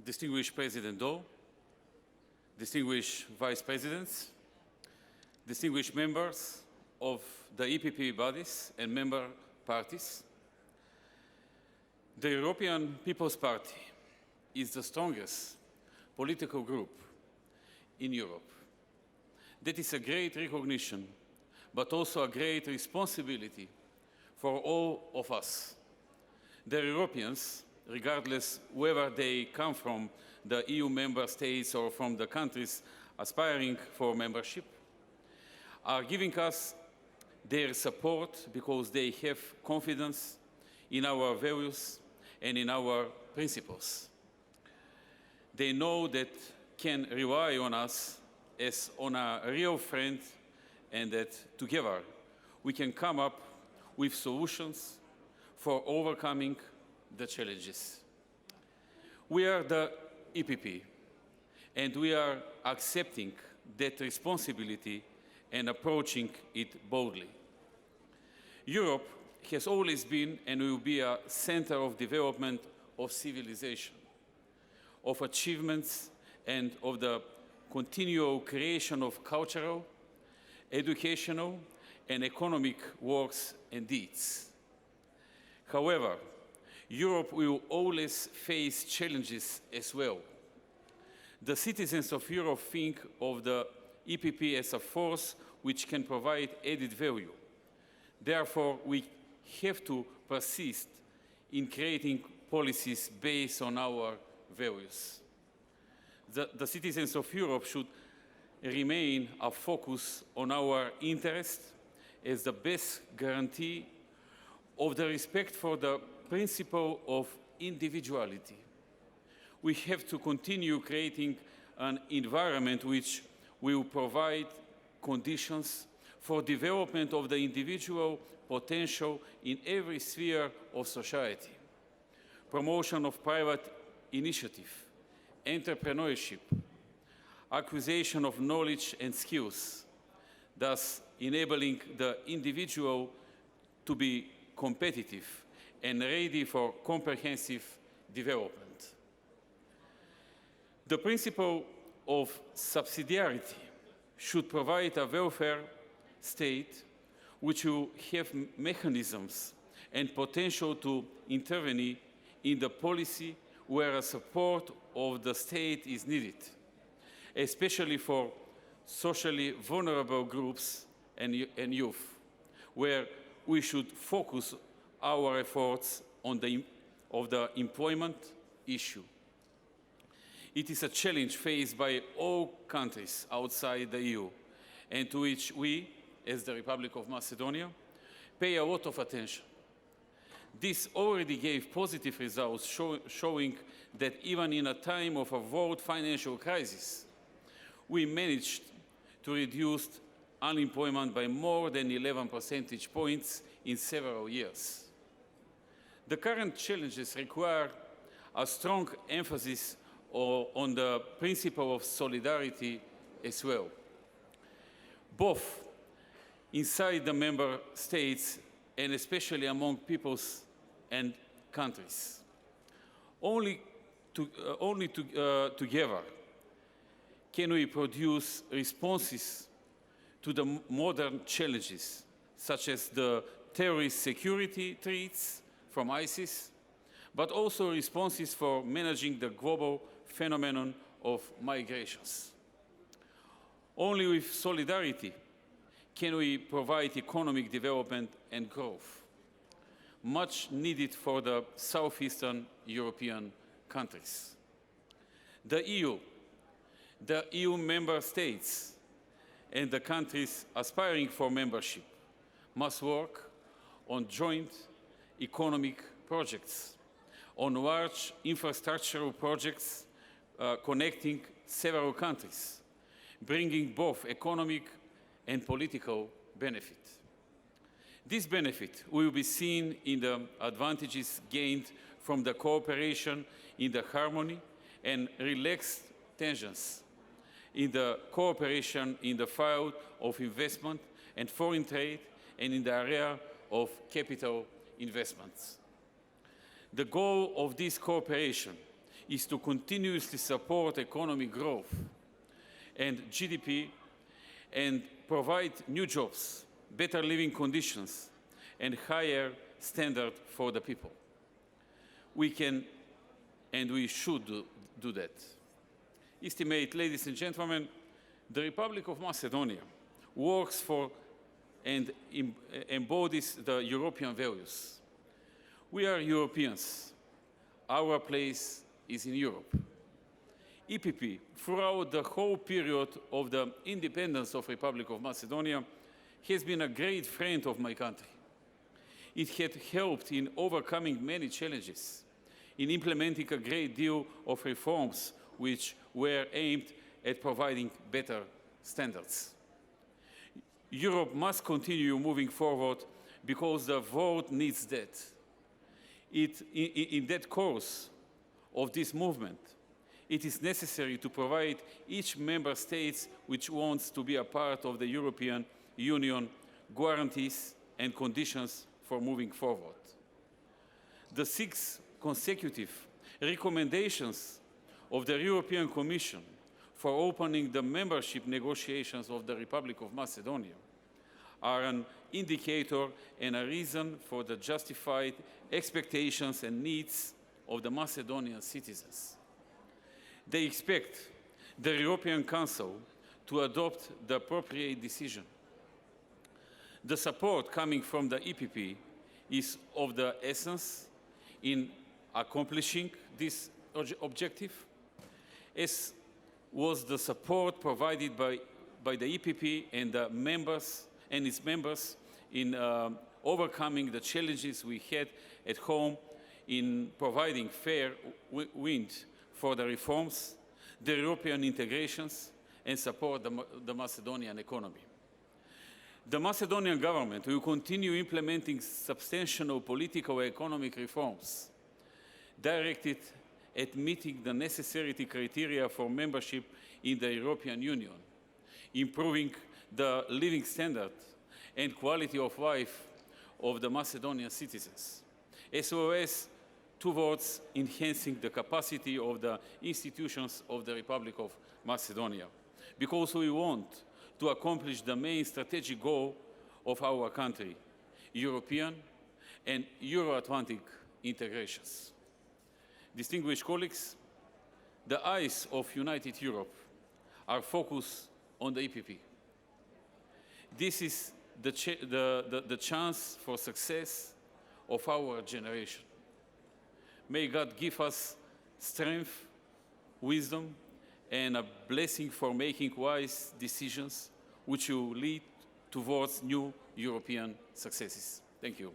distinguished President Doe, distinguished Vice Presidents, distinguished members of the EPP bodies and member parties, the European People's Party is the strongest political group in Europe. That is a great recognition, but also a great responsibility for all of us. The Europeans, regardless whether they come from the EU member states or from the countries aspiring for membership, are giving us their support because they have confidence in our values and in our principles. They know that can rely on us as on a real friend and that together we can come up with solutions for overcoming the challenges. We are the EPP, and we are accepting that responsibility and approaching it boldly. Europe has always been and will be a center of development of civilization, of achievements, and of the continual creation of cultural, educational, and economic works and deeds. However, Europe will always face challenges as well. The citizens of Europe think of the EPP as a force which can provide added value. Therefore, we have to persist in creating policies based on our values. The citizens of Europe should remain a focus on our interest as the best guarantee of the respect for the principle of individuality. We have to continue creating an environment which will provide conditions for development of the individual potential in every sphere of society. Promotion of private initiative, entrepreneurship, acquisition of knowledge and skills, thus enabling the individual to be competitive and ready for comprehensive development. The principle of subsidiarity should provide a welfare state which will have mechanisms and potential to intervene in the policy where a support of the state is needed, especially for socially vulnerable groups and youth, where we should focus our efforts on the employment issue. It is a challenge faced by all countries outside the EU, and to which we, as the Republic of Macedonia, pay a lot of attention. This already gave positive results, showing that even in a time of a world financial crisis, we managed to reduce unemployment by more than 11 percentage points in several years. The current challenges require a strong emphasis on the principle of solidarity as well, both inside the member states and especially among peoples and countries. Only together can we produce responses to the modern challenges, such as the terrorist security threats from ISIS, but also responses for managing the global phenomenon of migrations. Only with solidarity can we provide economic development and growth, much needed for the southeastern European countries. The EU member states, and the countries aspiring for membership must work on joint economic projects, on large infrastructural projects connecting several countries, bringing both economic and political benefit. This benefit will be seen in the advantages gained from the cooperation in the harmony and relaxed tensions in the cooperation in the field of investment and foreign trade and in the area of capital investments. The goal of this cooperation is to continuously support economic growth and GDP and provide new jobs, better living conditions, and higher standard for the people. We can and we should do that. Estimate, ladies and gentlemen, the Republic of Macedonia works for and embodies the European values. We are Europeans. Our place is in Europe. EPP, throughout the whole period of the independence of Republic of Macedonia, has been a great friend of my country. It had helped in overcoming many challenges, in implementing a great deal of reforms which were aimed at providing better standards. Europe must continue moving forward because the world needs that. In that course of this movement, it is necessary to provide each member state which wants to be a part of the European Union guarantees and conditions for moving forward. The 6 consecutive recommendations of the European Commission for opening the membership negotiations of the Republic of Macedonia are an indicator and a reason for the justified expectations and needs of the Macedonian citizens. They expect the European Council to adopt the appropriate decision. The support coming from the EPP is of the essence in accomplishing this objective, as was the support provided by the EPP and the members and its members in overcoming the challenges we had at home in providing fair wind for the reforms, the European integrations, and support the Macedonian economy. The Macedonian government will continue implementing substantial political and economic reforms directed at meeting the necessary criteria for membership in the European Union, improving the living standard and quality of life of the Macedonian citizens, as well as towards enhancing the capacity of the institutions of the Republic of Macedonia, because we want to accomplish the main strategic goal of our country, European and Euro-Atlantic integrations. Distinguished colleagues, the eyes of United Europe are focused on the EPP. This is the chance for success of our generation. May God give us strength, wisdom, and a blessing for making wise decisions which will lead towards new European successes. Thank you.